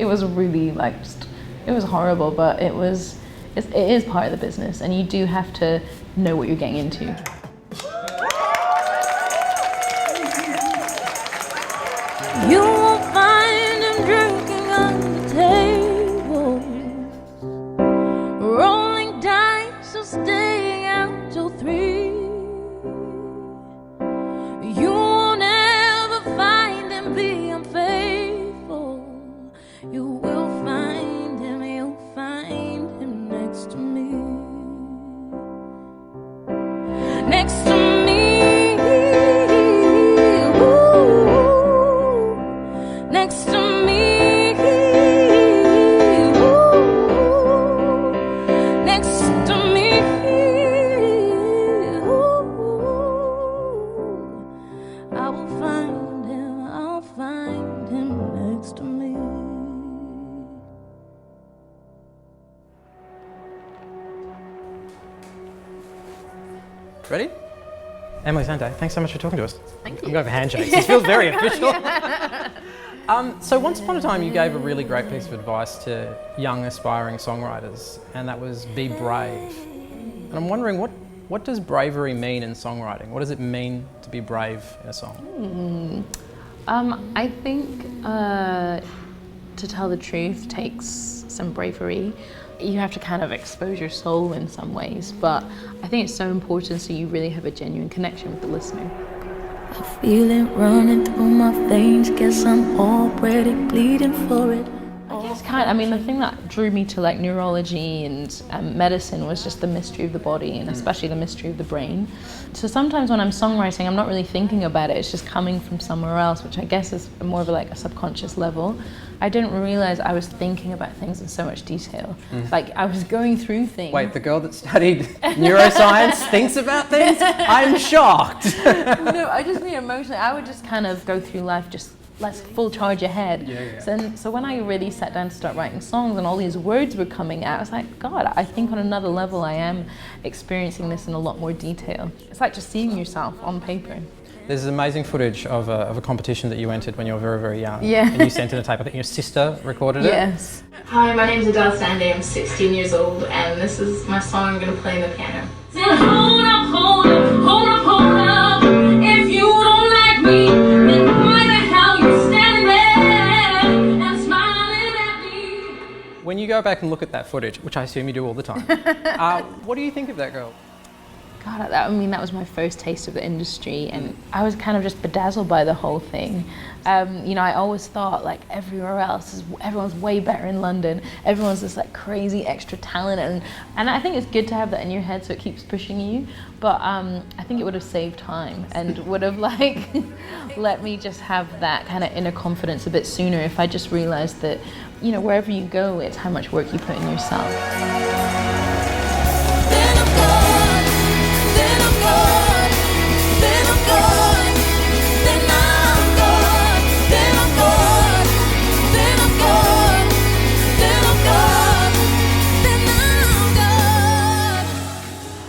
It was really like, it was horrible, but it is part of the business, and you do have to know what you're getting into. You won't find him drinking on the table, rolling dice or staying out till 3. You won't ever find him being unfaithful. You will find him, you'll find him next to me. Next to me. Next to me, ooh, next to me, ooh, I will find him, I'll find him next to me. Ready? Emeli Sande, thanks so much for talking to us. Thank you. I'm going for handshakes. This feels very official. So once upon a time you gave a really great piece of advice to young aspiring songwriters, and that was be brave. And I'm wondering, what does bravery mean in songwriting? What does it mean to be brave in a song? I think to tell the truth takes some bravery. You have to kind of expose your soul in some ways, but I think it's so important so you really have a genuine connection with the listener. I feel it running through my veins, guess I'm already bleeding for it. I mean, the thing that drew me to like neurology and medicine was just the mystery of the body, and especially the mystery of the brain. So sometimes when I'm songwriting, I'm not really thinking about it, it's just coming from somewhere else, which I guess is more of like a subconscious level. I didn't realize I was thinking about things in so much detail. Like I was going through things. Wait, the girl that studied neuroscience thinks about things? I'm shocked. No, I just mean emotionally. I would just kind of go through life just let's full charge ahead. Yeah. So when I really sat down to start writing songs and all these words were coming out, I was like, God, I think on another level I am experiencing this in a lot more detail. It's like just seeing yourself on paper. There's amazing footage of a competition that you entered when you were very, very young. Yeah. And you sent in a tape. I think your sister recorded it. Yes. Hi, my name is Emeli Sande. I'm 16 years old, and this is my song I'm going to play on the piano. Say, hold up, hold up, hold up, hold up. If you don't like me, then why the hell you standing there and smiling at me? When you go back and look at that footage, which I assume you do all the time, what do you think of that girl? God, I mean, that was my first taste of the industry, and I was kind of just bedazzled by the whole thing. You know, I always thought like everywhere else, everyone's way better in London. Everyone's this like crazy extra talent, and I think it's good to have that in your head so it keeps pushing you. But I think it would have saved time and would have like let me just have that kind of inner confidence a bit sooner if I just realized that, you know, wherever you go, it's how much work you put in yourself.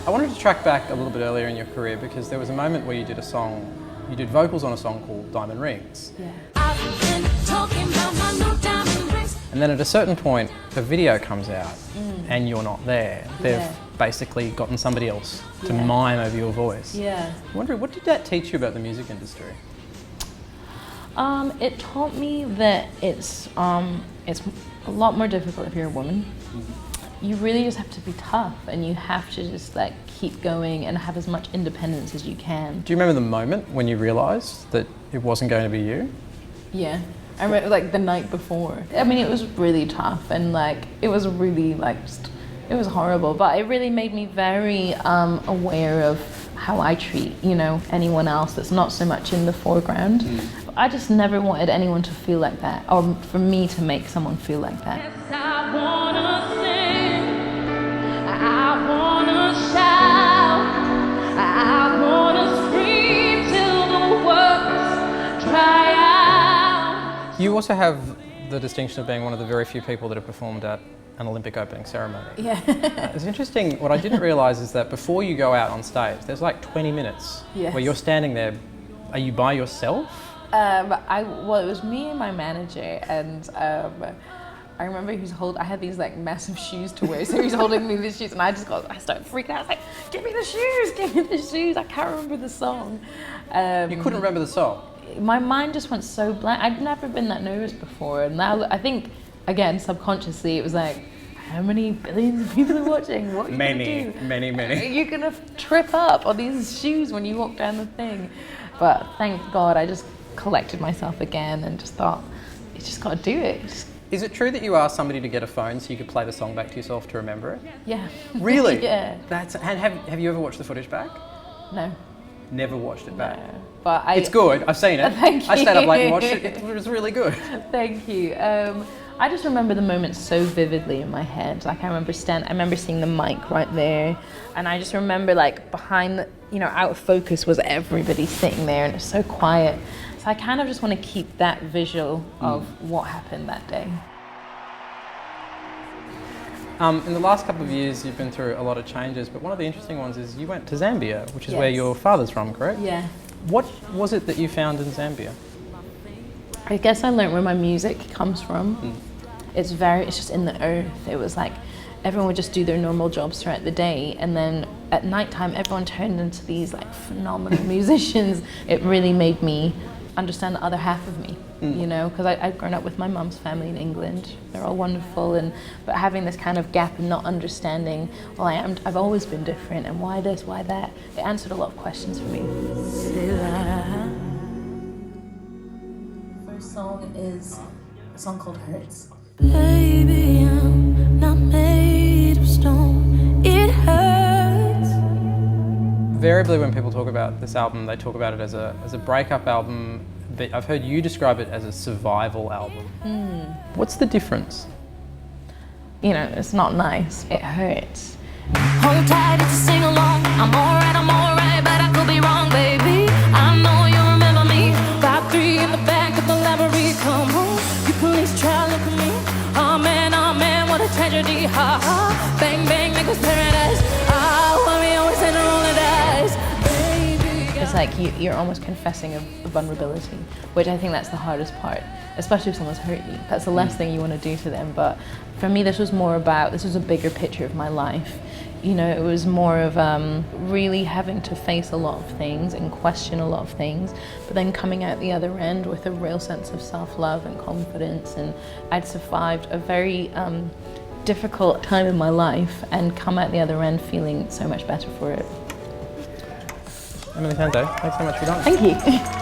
I wanted to track back a little bit earlier in your career because there was a moment where you did vocals on a song called Diamond Rings. Yeah. And then at a certain point, a video comes out and you're not there. They've basically gotten somebody else to mime over your voice. Yeah. I'm wondering, what did that teach you about the music industry? It taught me that it's a lot more difficult if you're a woman. You really just have to be tough, and you have to just like keep going and have as much independence as you can. Do you remember the moment when you realised that it wasn't going to be you? Yeah, I remember like the night before. I mean, it was really tough, and like it was really like it was horrible. But it really made me very aware of how I treat, you know, anyone else that's not so much in the foreground. I just never wanted anyone to feel like that, or for me to make someone feel like that. Yes, I wanna sing, I wanna shout, I wanna scream till the words dry out. You also have the distinction of being one of the very few people that have performed at an Olympic opening ceremony. Yeah. It's interesting, what I didn't realise is that before you go out on stage, there's like 20 minutes Yes. where you're standing there. Are you by yourself? Well, it was me and my manager, and I remember I had these like massive shoes to wear, so he's holding me the shoes, and I started freaking out. I was like, "Give me the shoes! Give me the shoes!" I can't remember the song. You couldn't remember the song? My mind just went so blank. I'd never been that nervous before, and now I think, again, subconsciously, it was like, how many billions of people are watching? What are you gonna do? Many. You're gonna trip up on these shoes when you walk down the thing. But thank God, I just collected myself again and just thought, you just gotta do it. Is it true that you asked somebody to get a phone so you could play the song back to yourself to remember it? Yeah. Really? Yeah. And have you ever watched the footage back? No. Never watched it back. No. But It's good. I've seen it. Thank you. I stayed up late and watched it. It was really good. Thank you. I just remember the moment so vividly in my head. Like I remember seeing the mic right there, and I just remember like behind the, out of focus was everybody sitting there, and it's so quiet. So I kind of just want to keep that visual of what happened that day. In the last couple of years, you've been through a lot of changes, but one of the interesting ones is you went to Zambia, which is where your father's from, correct? Yeah. What was it that you found in Zambia? I guess I learned where my music comes from. It's just in the earth. It was like everyone would just do their normal jobs throughout the day, and then at nighttime everyone turned into these like phenomenal musicians. It really made me understand the other half of me, because I'd grown up with my mum's family in England. They're all wonderful, but having this kind of gap and not understanding, well, I've always been different, and why this, why that? It answered a lot of questions for me. First song is a song called Hurts. Baby, I'm not made of stone. It hurts. Invariably, when people talk about this album, they talk about it as a breakup album. But I've heard you describe it as a survival album. What's the difference? It's not nice. It hurts. Hold tight, it's a sing along. I'm alright, but I could be wrong, baby. I know you remember me. 5'3" in the back of the library. Come on, you police try to look at me. Oh man, what a tragedy. Ha ha, bang bang, niggas paradise. Ah, worry always in a roll of dice. Baby, It's like you're almost confessing a vulnerability, which I think that's the hardest part, especially if someone's hurt you. That's the last thing you want to do to them. But for me, this was a bigger picture of my life. It was more of really having to face a lot of things and question a lot of things, but then coming out the other end with a real sense of self-love and confidence. And I'd survived a very difficult time in my life and come out the other end feeling so much better for it. Emeli Sande, thanks so much for coming. Thank you.